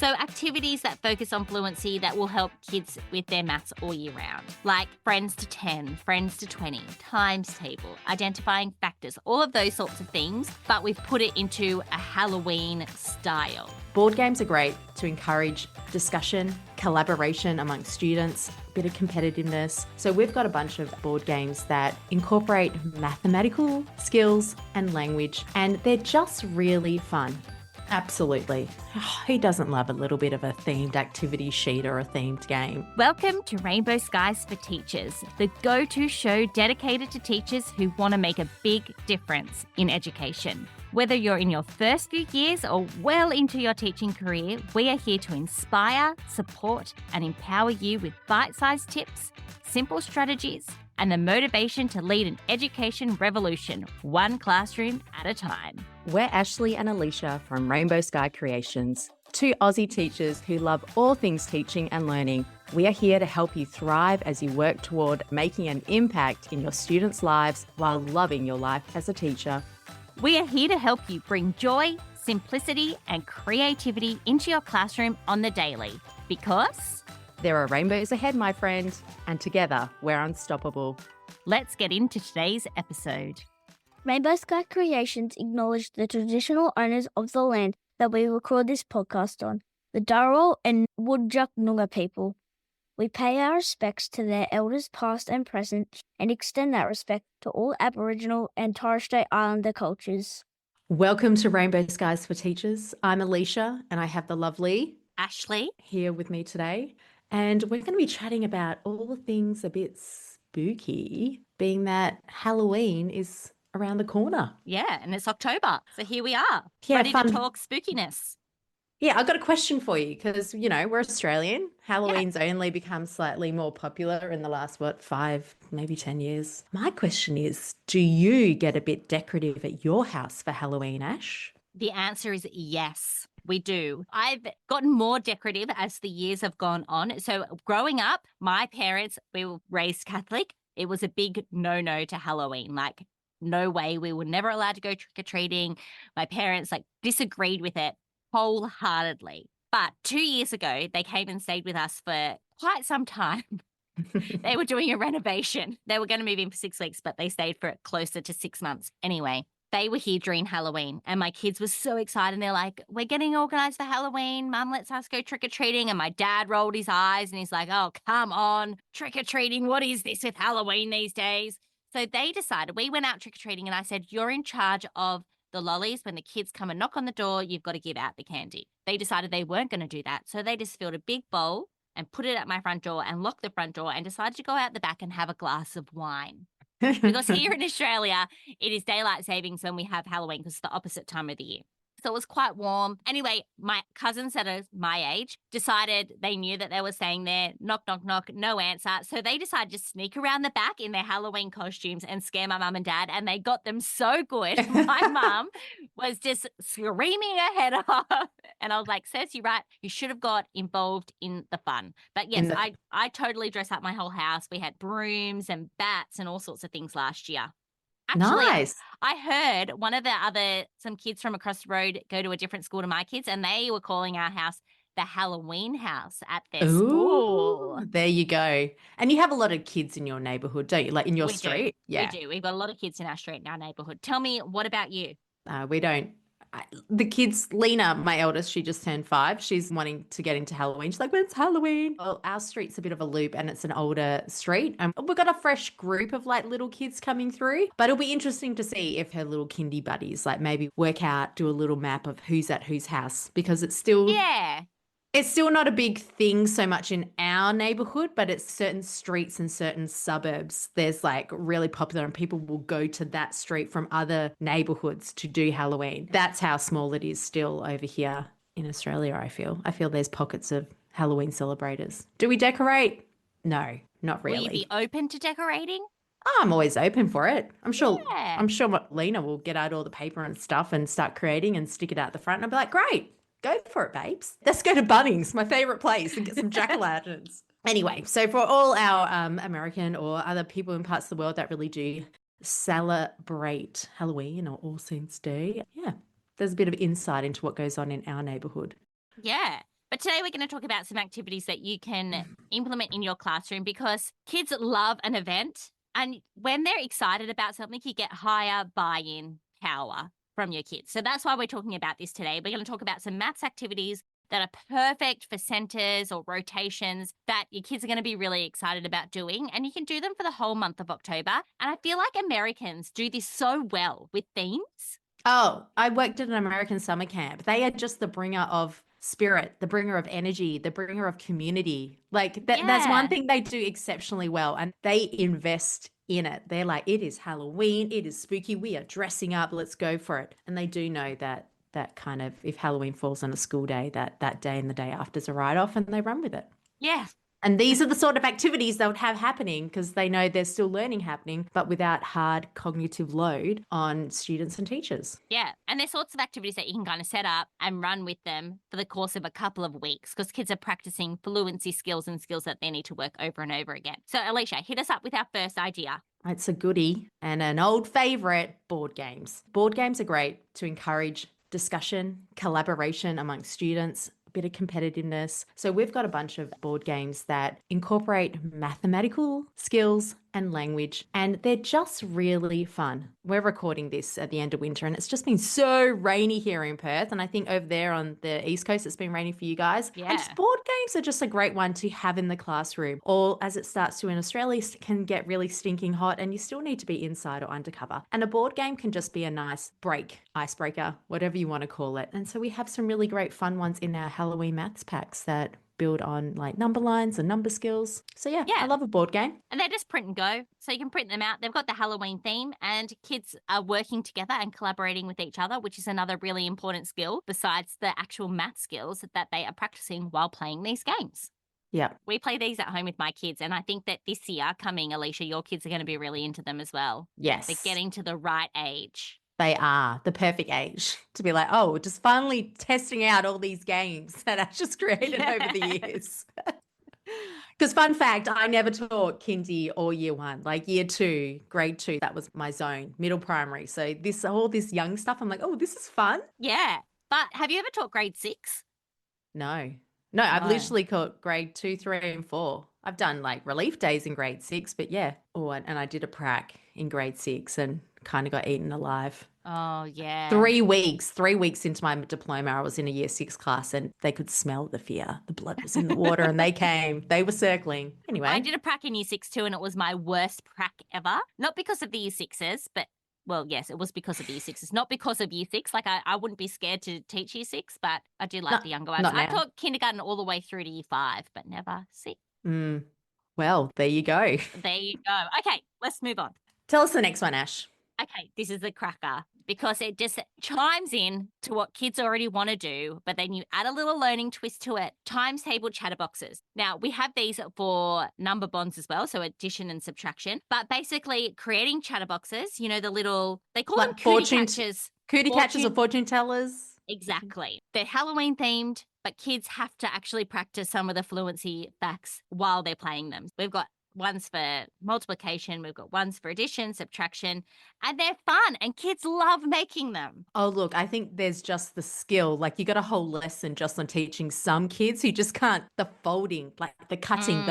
So activities that focus on fluency that will help kids with their maths all year round, like friends to 10, friends to 20, timestable, identifying factors, all of those sorts of things, but we've put it into a Halloween style. Board games are great to encourage discussion, collaboration among students, a bit of competitiveness. So we've got a bunch of board games that incorporate mathematical skills and language, and they're just really fun. Absolutely. Who doesn't love a little bit of a themed activity sheet or a themed game? Welcome to Rainbow Skies for Teachers, the go-to show dedicated to teachers who want to make a big difference in education. Whether you're in your first few years or well into your teaching career, we are here to inspire, support, and empower you with bite-sized tips, simple strategies, and the motivation to lead an education revolution, one classroom at a time. We're Ashley and Alicia from Rainbow Sky Creations, two Aussie teachers who love all things teaching and learning. We are here to help you thrive as you work toward making an impact in your students' lives while loving your life as a teacher. We are here to help you bring joy, simplicity, and creativity into your classroom on the daily, because there are rainbows ahead, my friend, and together we're unstoppable. Let's get into today's episode. Rainbow Sky Creations acknowledge the traditional owners of the land that we record this podcast on, the Dharawal and Whadjuk Noongar people. We pay our respects to their elders past and present and extend that respect to all Aboriginal and Torres Strait Islander cultures. Welcome to Rainbow Skies for Teachers. I'm Alicia and I have the lovely Ashley here with me today. And we're going to be chatting about all things a bit spooky, being that Halloween is around the corner. Yeah, and it's October. So here we are, Yeah, ready fun. to talk spookiness. Yeah, I've got a question for you because, we're Australian. Halloween's only become slightly more popular in the last, 5, maybe 10 years. My question is, do you get a bit decorative at your house for Halloween, Ash? The answer is yes, we do. I've gotten more decorative as the years have gone on. So growing up, my parents, we were raised Catholic. It was a big no-no to Halloween. Like, no way, we were never allowed to go trick-or-treating. My parents disagreed with it wholeheartedly. But 2 years ago, they came and stayed with us for quite some time. They were doing a renovation. They were going to move in for 6 weeks, but they stayed for closer to 6 months. Anyway, they were here during Halloween and my kids were so excited. And they're like, we're getting organized for Halloween. Mum, let's us go trick-or-treating. And my dad rolled his eyes and he's like, oh, come on, trick-or-treating. What is this with Halloween these days? So they decided, we went out trick-or-treating and I said, you're in charge of the lollies. When the kids come and knock on the door, you've got to give out the candy. They decided they weren't going to do that. So they just filled a big bowl and put it at my front door and locked the front door and decided to go out the back and have a glass of wine. Because here in Australia, it is daylight savings when we have Halloween because it's the opposite time of the year. So it was quite warm. Anyway, my cousins that are my age decided they knew that they were staying there. Knock, knock, knock, no answer. So they decided to sneak around the back in their Halloween costumes and scare my mum and dad. And they got them so good. My mum was just screaming her head off. And I was like, Cersei, you're right. You should have got involved in the fun. But yes, I totally dressed up my whole house. We had brooms and bats and all sorts of things last year. Actually, nice. I heard some kids from across the road go to a different school to my kids, and they were calling our house the Halloween house at their school. There you go. And you have a lot of kids in your neighborhood, don't you? Like in your street? Yeah. We do. We've got a lot of kids in our street, in our neighborhood. Tell me, what about you? We don't. The kids, Lena, my eldest, she just turned 5. She's wanting to get into Halloween. She's like, when's Halloween? Well, our street's a bit of a loop and it's an older street. We've got a fresh group of little kids coming through, but it'll be interesting to see if her little kindy buddies maybe work out, do a little map of who's at whose house, because it's still... Yeah. It's still not a big thing so much in our neighborhood, but it's certain streets and certain suburbs. There's really popular and people will go to that street from other neighborhoods to do Halloween. That's how small it is still over here in Australia, I feel. I feel there's pockets of Halloween celebrators. Do we decorate? No, not really. Will you be open to decorating? I'm always open for it. I'm sure Yeah. Lena will get out all the paper and stuff and start creating and stick it out the front. And I'll be like, great. Go for it, babes. Let's go to Bunnings, my favourite place, and get some jack-o'-lanterns. Anyway, so for all our American or other people in parts of the world that really do celebrate Halloween or All Saints Day, yeah, there's a bit of insight into what goes on in our neighbourhood. Yeah. But today we're going to talk about some activities that you can implement in your classroom because kids love an event. And when they're excited about something, you get higher buy-in power from your kids. So that's why we're talking about this today. We're going to talk about some maths activities that are perfect for centers or rotations that your kids are going to be really excited about doing. And you can do them for the whole month of October. And I feel like Americans do this so well with themes. Oh, I worked at an American summer camp. They are just the bringer of spirit, the bringer of energy, the bringer of community. Like that's one Yeah. thing they do exceptionally well, and they invest in it. They're like, it is Halloween, it is spooky, we are dressing up, let's go for it. And they do know that kind of, if Halloween falls on a school day, that day and the day after is a write-off, and they run with it. Yeah. And these are the sort of activities they would have happening because they know there's still learning happening, but without hard cognitive load on students and teachers. Yeah. And there's sorts of activities that you can kind of set up and run with them for the course of a couple of weeks because kids are practicing fluency skills and skills that they need to work over and over again. So, Alicia, hit us up with our first idea. It's a goodie and an old favorite, board games. Board games are great to encourage discussion, collaboration among students, a bit of competitiveness. So we've got a bunch of board games that incorporate mathematical skills and language, and they're just really fun. We're recording this at the end of winter, and it's just been so rainy here in Perth, and I think over there on the East Coast, it's been rainy for you guys. Yeah. And just board games are just a great one to have in the classroom, or as it starts to in Australia, it can get really stinking hot, and you still need to be inside or undercover. And a board game can just be a nice break, icebreaker, whatever you want to call it. And so we have some really great fun ones in our Halloween maths packs that build on like number lines and number skills. So yeah, I love a board game. And they're just print and go. So you can print them out. They've got the Halloween theme and kids are working together and collaborating with each other, which is another really important skill besides the actual math skills that they are practicing while playing these games. Yeah. We play these at home with my kids. And I think that this year coming, Alicia, your kids are going to be really into them as well. Yes. They're getting to the right age. They are the perfect age to be like, oh, just finally testing out all these games that I just created over the years. Because fun fact, I never taught kindy or year one, like year two, grade two, that was my zone, middle primary. So all this young stuff, I'm like, oh, this is fun. Yeah. But have you ever taught grade 6? No, I've literally taught grade 2, 3, and 4. I've done like relief days in grade 6, but yeah. Oh, and I did a prac in grade 6 and kind of got eaten alive. Oh, yeah. 3 weeks into my diploma, I was in a year 6 class and they could smell the fear. The blood was in the water and they came. They were circling. Anyway. I did a prac in year 6 too, and it was my worst prac ever. Not because of the year 6s, but, well, yes, it was because of the year 6s. Not because of year 6. Like, I wouldn't be scared to teach year 6, but I do like the younger ones. I taught kindergarten all the way through to year 5, but never 6. Well, there you go. There you go. Okay, let's move on. Tell us the next one, Ash. Okay, this is the cracker because it just chimes in to what kids already want to do, but then you add a little learning twist to it. Timestable chatterboxes. Now, we have these for number bonds as well, so addition and subtraction, but basically creating chatterboxes, you know, the little, they call them cootie catchers. Cootie catchers or fortune tellers. Exactly. They're Halloween themed, but kids have to actually practice some of the fluency facts while they're playing them. We've got ones for multiplication, we've got ones for addition, subtraction, and they're fun and kids love making them. Oh, look, I think there's just the skill. Like you got a whole lesson just on teaching some kids who just can't, the folding, like the cutting,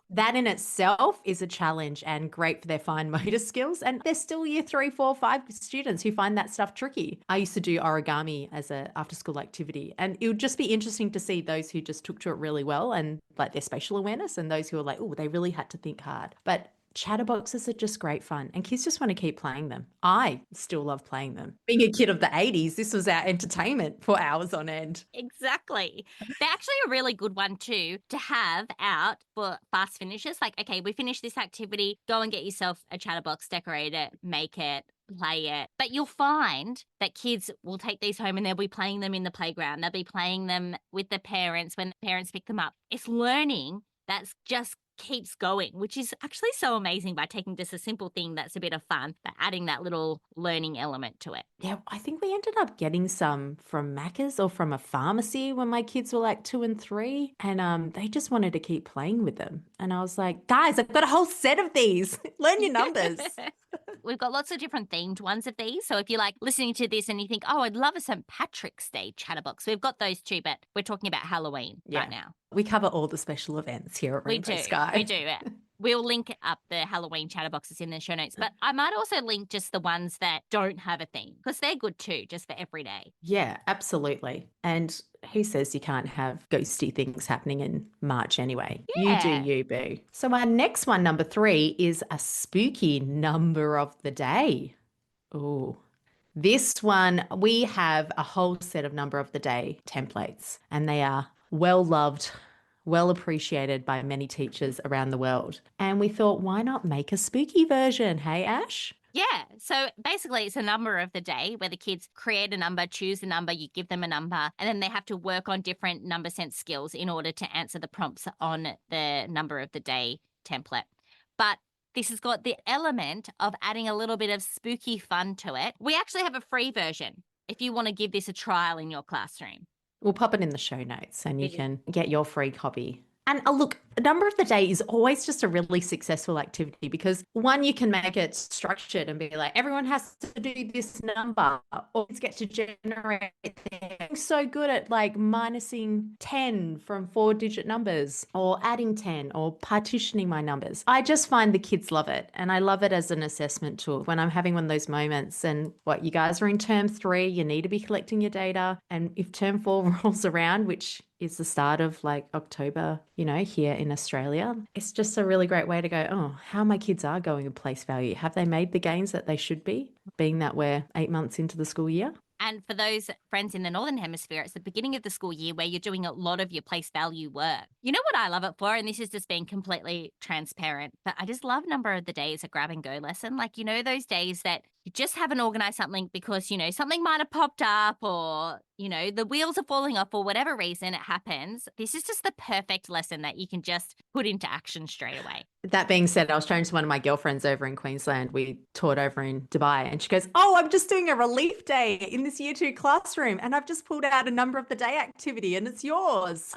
that in itself is a challenge and great for their fine motor skills. And there's still year 3, 4, 5 students who find that stuff tricky. I used to do origami as a after school activity, and it would just be interesting to see those who just took to it really well and like their spatial awareness, and those who are like, oh, they really had to think hard. But chatterboxes are just great fun and kids just want to keep playing them. I still love playing them. Being a kid of the 80s, this was our entertainment for hours on end. Exactly. They're actually a really good one too to have out for fast finishes. Like, okay, we finished this activity, go and get yourself a chatterbox, decorate it, make it, play it. But you'll find that kids will take these home and they'll be playing them in the playground. They'll be playing them with the parents when the parents pick them up. It's learning that's just keeps going, which is actually so amazing by taking just a simple thing that's a bit of fun, but adding that little learning element to it. Yeah, I think we ended up getting some from Macca's or from a pharmacy when my kids were like 2 and 3, and they just wanted to keep playing with them. And I was like, guys, I've got a whole set of these. Learn your numbers. We've got lots of different themed ones of these. So if you're like listening to this and you think, oh, I'd love a St. Patrick's Day chatterbox, we've got those too, but we're talking about Halloween right now. We cover all the special events here at Rainbow Sky. We do. We'll link up the Halloween chatterboxes in the show notes, but I might also link just the ones that don't have a theme because they're good too, just for every day. Yeah, absolutely. And who says you can't have ghosty things happening in March anyway? You do Yeah. you, boo. So our next one, number 3, is a spooky number of the day. Oh, this one, we have a whole set of number of the day templates, and they are well loved, well appreciated by many teachers around the world. And we thought, why not make a spooky version? Hey, Ash? Yeah. So basically, it's a number of the day where the kids create a number, choose a number, you give them a number, and then they have to work on different number sense skills in order to answer the prompts on the number of the day template. But this has got the element of adding a little bit of spooky fun to it. We actually have a free version if you want to give this a trial in your classroom. We'll pop it in the show notes and you can get your free copy. And look, a number of the day is always just a really successful activity because one, you can make it structured and be like, everyone has to do this number, or kids get to generate. They're so good at like minusing 10 from 4-digit numbers or adding 10 or partitioning my numbers. I just find the kids love it. And I love it as an assessment tool when I'm having one of those moments. And what, you guys are in term 3, you need to be collecting your data. And if term 4 rolls around, which is the start of like October, here in Australia. It's just a really great way to go, oh, how my kids are going in place value. Have they made the gains that they should be, being that we're 8 months into the school year? And for those friends in the Northern Hemisphere, it's the beginning of the school year where you're doing a lot of your place value work. You know what I love it for? And this is just being completely transparent, but I just love number of the day as a grab and go lesson. Like, those days that you just haven't organized something because, something might have popped up or, the wheels are falling off for whatever reason it happens. This is just the perfect lesson that you can just put into action straight away. That being said, I was showing to one of my girlfriends over in Queensland. We taught over in Dubai and she goes, oh, I'm just doing a relief day in this year 2 classroom and I've just pulled out a number of the day activity and it's yours.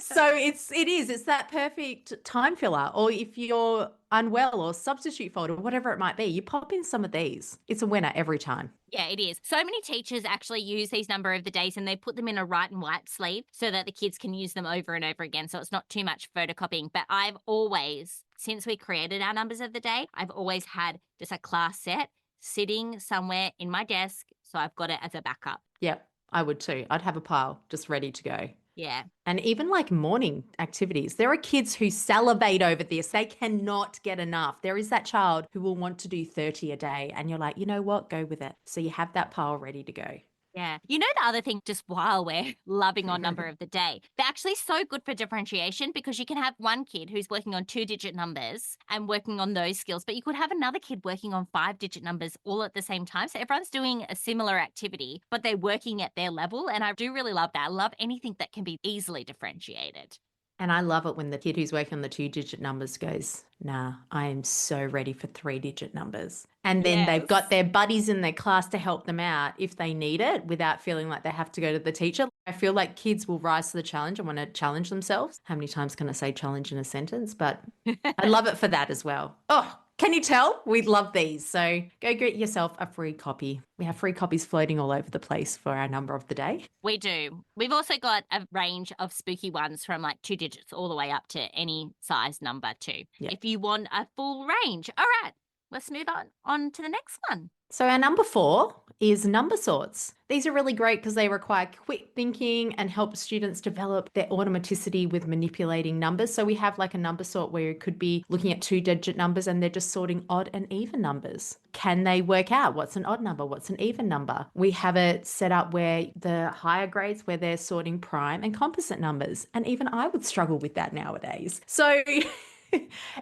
So it's that perfect time filler. Or if you're unwell or substitute fold or whatever it might be, you pop in some of these. It's a winner every time. Yeah, it is. So many teachers actually use these number of the days and they put them in a write and wipe sleeve so that the kids can use them over and over again. So it's not too much photocopying. But I've always, since we created our numbers of the day, I've always had just a class set sitting somewhere in my desk. So I've got it as a backup. Yep, I would too. I'd have a pile just ready to go. Yeah. And even like morning activities, there are kids who salivate over this. They cannot get enough. There is that child who will want to do 30 a day. And you're like, you know what? Go with it. So you have that pile ready to go. Yeah. The other thing, just while we're loving on number of the day, they're actually so good for differentiation because you can have one kid who's working on 2-digit numbers and working on those skills, but you could have another kid working on 5-digit numbers all at the same time. So everyone's doing a similar activity, but they're working at their level. And I do really love that. I love anything that can be easily differentiated. And I love it when the kid who's working on the 2-digit numbers goes, nah, I am so ready for 3-digit numbers. And then they've got their buddies in their class to help them out if they need it without feeling like they have to go to the teacher. I feel like kids will rise to the challenge and want to challenge themselves. How many times can I say challenge in a sentence? But I love it for that as well. Oh, can you tell? We love these. So go get yourself a free copy. We have free copies floating all over the place for our number of the day. We do. We've also got a range of spooky ones from like 2 digits all the way up to any size number too. Yeah. If you want a full range. All right, let's move on to the next one. So our number 4 is number sorts. These are really great because they require quick thinking and help students develop their automaticity with manipulating numbers. So we have like a number sort where it could be looking at 2-digit numbers and they're just sorting odd and even numbers. Can they work out what's an odd number, what's an even number? We have it set up where the higher grades where they're sorting prime and composite numbers. And even I would struggle with that nowadays. So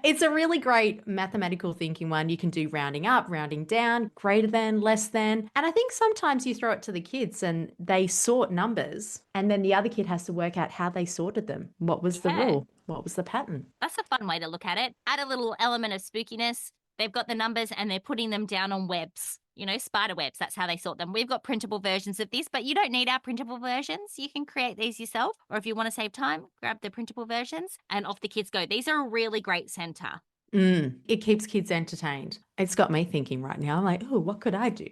it's a really great mathematical thinking one. You can do rounding up, rounding down, greater than, less than. And I think sometimes you throw it to the kids and they sort numbers and then the other kid has to work out how they sorted them. What was the rule? What was the pattern? That's a fun way to look at it. Add a little element of spookiness. They've got the numbers and they're putting them down on webs. Spider webs, that's how they sort them. We've got printable versions of this, but you don't need our printable versions. You can create these yourself, or if you want to save time, grab the printable versions and off the kids go. These are a really great center. It keeps kids entertained. It's got me thinking right now. I'm like, oh, what could I do?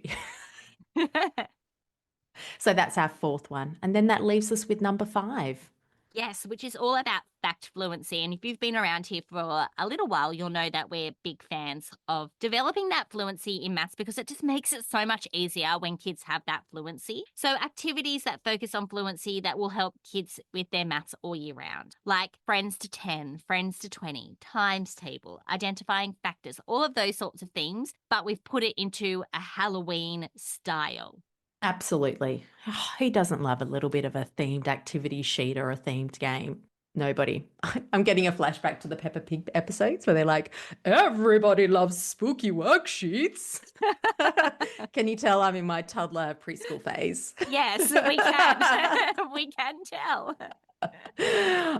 So that's our fourth one. And then that leaves us with number 5. Yes, which is all about fact fluency. And if you've been around here for a little while, you'll know that we're big fans of developing that fluency in maths because it just makes it so much easier when kids have that fluency. So, activities that focus on fluency that will help kids with their maths all year round, like friends to 10, friends to 20, times table, identifying factors, all of those sorts of things. But we've put it into a Halloween style. Absolutely. Who doesn't love a little bit of a themed activity sheet or a themed game? Nobody. I'm getting a flashback to the Peppa Pig episodes where they're like, everybody loves spooky worksheets. Can you tell I'm in my toddler preschool phase? Yes, we can. We can tell.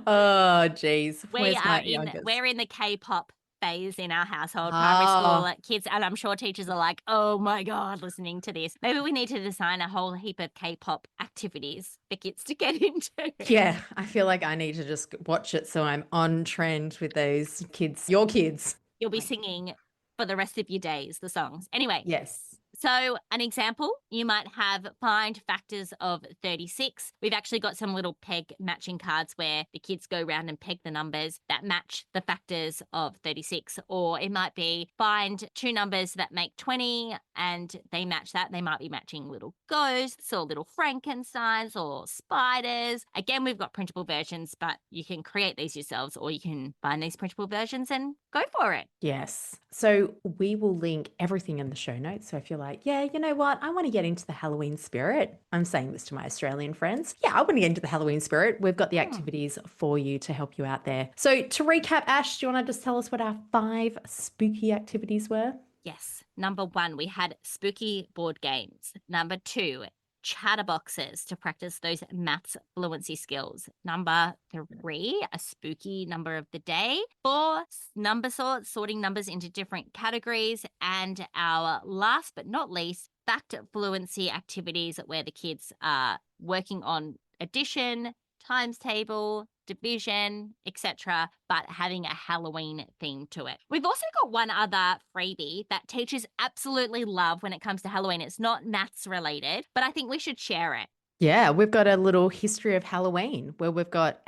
Oh, geez. Where's my We're youngest? in the K-pop phase in our household. Primary school kids, and I'm sure teachers are like, oh my God, listening to this. Maybe we need to design a whole heap of K-pop activities for kids to get into. Yeah, I feel like I need to just watch it so I'm on trend with those kids, your kids. You'll be singing for the rest of your days, the songs. Anyway. Yes. So an example, you might have find factors of 36. We've actually got some little peg matching cards where the kids go around and peg the numbers that match the factors of 36. Or it might be find 2 numbers that make 20 and they match that. They might be matching little ghosts or little Frankensteins or spiders. Again, we've got printable versions, but you can create these yourselves or you can find these printable versions and go for it. Yes. So we will link everything in the show notes. So if you're like, yeah, you know what? I want to get into the Halloween spirit. I'm saying this to my Australian friends. Yeah, I want to get into the Halloween spirit. We've got the activities for you to help you out there. So to recap, Ash, do you want to just tell us what our 5 spooky activities were? Yes. Number 1, we had spooky board games. Number 2, chatterboxes to practice those maths fluency skills. Number 3, a spooky number of the day. 4, number sorting numbers into different categories. And our last but not least, fact fluency activities where the kids are working on addition, times table, division, etc., but having a Halloween theme to it. We've also got one other freebie that teachers absolutely love when it comes to Halloween. It's not maths related, but I think we should share it. Yeah, we've got a little history of Halloween where we've got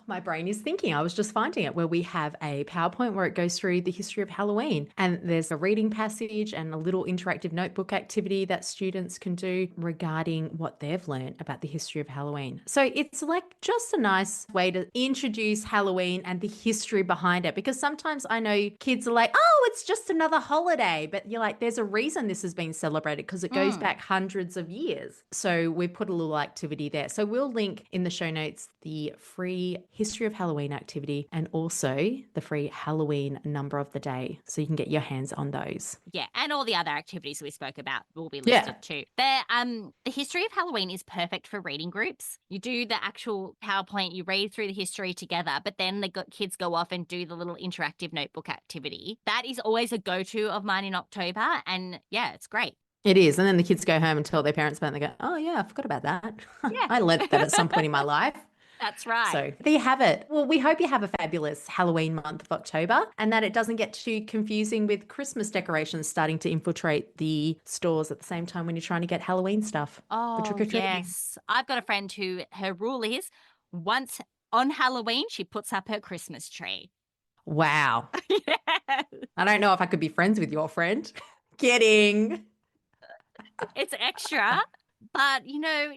my brain is thinking. I was just finding it where we have a PowerPoint where it goes through the history of Halloween. And there's a reading passage and a little interactive notebook activity that students can do regarding what they've learned about the history of Halloween. So it's like just a nice way to introduce Halloween and the history behind it. Because sometimes I know kids are like, oh, it's just another holiday. But you're like, there's a reason this has been celebrated because it goes back hundreds of years. So we put a little activity there. So we'll link in the show notes the free history of Halloween activity and also the free Halloween number of the day. So you can get your hands on those. Yeah, and all the other activities we spoke about will be listed too. The history of Halloween is perfect for reading groups. You do the actual PowerPoint, you read through the history together, but then the kids go off and do the little interactive notebook activity. That is always a go-to of mine in October, and yeah, it's great. It is. And then the kids go home and tell their parents about it and they go, oh yeah, I forgot about that. Yeah. I learnt that at some point in my life. That's right. So there you have it. Well, we hope you have a fabulous Halloween month of October and that it doesn't get too confusing with Christmas decorations starting to infiltrate the stores at the same time when you're trying to get Halloween stuff for trick-or-treating. Yes. I've got a friend who her rule is once on Halloween, she puts up her Christmas tree. Wow. Yeah. I don't know if I could be friends with your friend. Kidding. It's extra, but,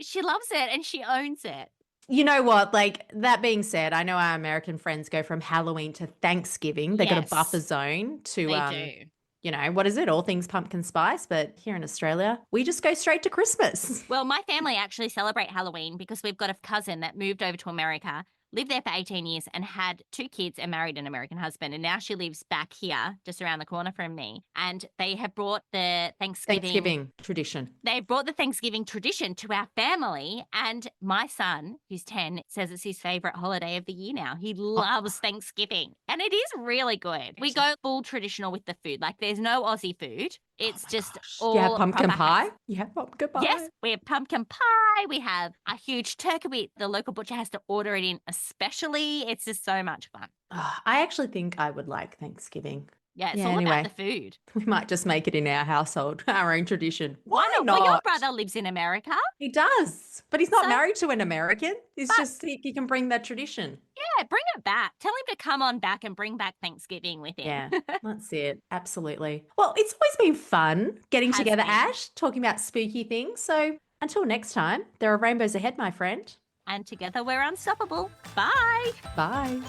she loves it and she owns it. You know what? Like, that being said, I know our American friends go from Halloween to Thanksgiving. They got a buffer zone to, They do. What is it? All things pumpkin spice. But here in Australia, we just go straight to Christmas. Well, my family actually celebrate Halloween because we've got a cousin that moved over to America, lived there for 18 years and had 2 kids and married an American husband. And now she lives back here, just around the corner from me. And they have brought the Thanksgiving tradition. They brought the Thanksgiving tradition to our family. And my son, who's 10, says it's his favorite holiday of the year now. He loves Thanksgiving. And it is really good. We go full traditional with the food. Like, there's no Aussie food. It's just all Yeah, pumpkin proper pie. Yeah, pumpkin pie. Yes, we have pumpkin pie. We have a huge turkey. The local butcher has to order it in a especially. It's just so much fun. Oh, I actually think I would like Thanksgiving. Yeah, it's Yeah, all anyway. about the food. We might just make it in our household, our own tradition. Why Why not? not? Well, your brother lives in America. He does, but he's not So- married to an American. He's But- just he can bring that tradition. Yeah, bring it back. Tell him to come on back and bring back Thanksgiving with him. Yeah, that's it. Absolutely. Well, it's always been fun getting Has together, been. Ash, talking about spooky things. So until next time, there are rainbows ahead, my friend. And together we're unstoppable. Bye. Bye.